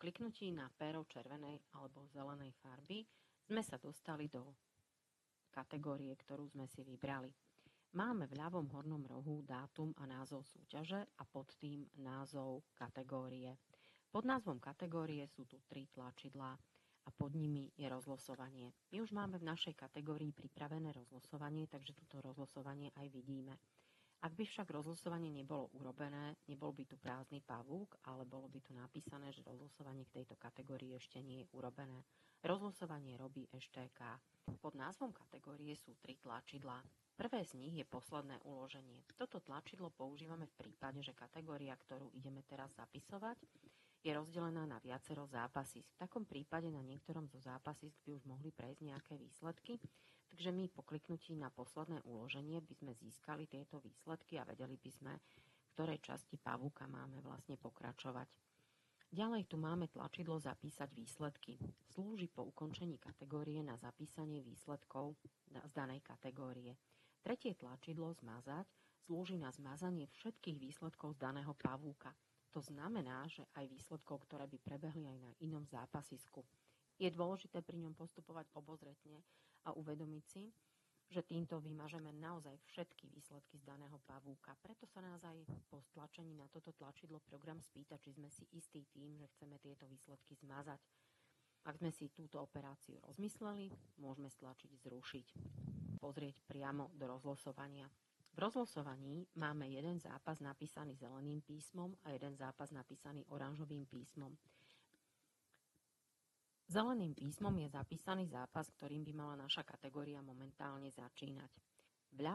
kliknutí na péro červenej alebo zelenej farby sme sa dostali do kategórie, ktorú sme si vybrali. Máme v ľavom hornom rohu dátum a názov súťaže a pod tým názov kategórie. Pod názvom kategórie sú tu 3 tlačidlá a pod nimi je rozlosovanie. My už máme v našej kategórii pripravené rozlosovanie, takže toto rozlosovanie aj vidíme. Ak by však rozlosovanie nebolo urobené, nebol by tu prázdny pavúk, ale bolo by tu napísané, že rozlosovanie k tejto kategórii ešte nie je urobené. Rozlosovanie robí EŠTK. Pod názvom kategórie sú 3 tlačidlá. Prvé z nich je posledné uloženie. Toto tlačidlo používame v prípade, že kategória, ktorú ideme teraz zapisovať, je rozdelená na viacero zápasisk. V takom prípade na niektorom zo zápasisk by už mohli prejsť nejaké výsledky, takže my po kliknutí na posledné uloženie by sme získali tieto výsledky a vedeli by sme, v ktorej časti pavúka máme vlastne pokračovať. Ďalej tu máme tlačidlo Zapísať výsledky. Slúži po ukončení kategórie na zapísanie výsledkov z danej kategórie. Tretie tlačidlo Zmazať slúži na zmazanie všetkých výsledkov z daného pavúka. To znamená, že aj výsledkov, ktoré by prebehli aj na inom zápasisku. Je dôležité pri ňom postupovať obozretne a uvedomiť si, že týmto vymažeme naozaj všetky výsledky z daného pavúka. Preto sa nás aj po stlačení na toto tlačidlo program spýta, či sme si istí tým, že chceme tieto výsledky zmazať. Ak sme si túto operáciu rozmysleli, môžeme stlačiť Zrušiť. Pozrieť priamo do rozlosovania. V rozlosovaní máme jeden zápas napísaný zeleným písmom a jeden zápas napísaný oranžovým písmom. Zeleným písmom je zapísaný zápas, ktorým by mala naša kategória momentálne začínať. V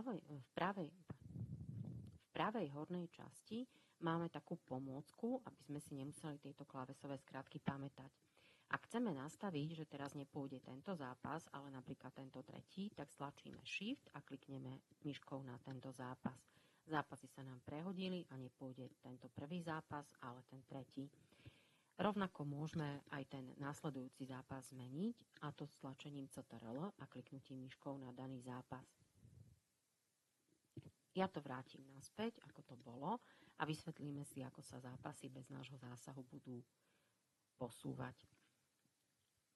pravej hornej časti máme takú pomôcku, aby sme si nemuseli tieto klávesové skratky pamätať. Ak chceme nastaviť, že teraz nepôjde tento zápas, ale napríklad tento tretí, tak stlačíme Shift a klikneme myškou na tento zápas. Zápasy sa nám prehodili a nepôjde tento prvý zápas, ale ten tretí. Rovnako môžeme aj ten následujúci zápas zmeniť, a to stlačením CTRL a kliknutím myškou na daný zápas. Ja to vrátim naspäť, ako to bolo, a vysvetlíme si, ako sa zápasy bez nášho zásahu budú posúvať.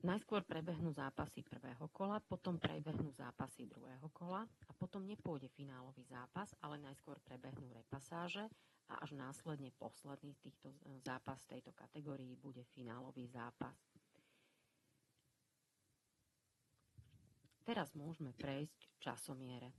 Najskôr prebehnú zápasy prvého kola, potom prebehnú zápasy druhého kola a potom nepôjde finálový zápas, ale najskôr prebehnú repasáže a až následne posledný z týchto zápas v tejto kategórii bude finálový zápas. Teraz môžeme prejsť k časomiere.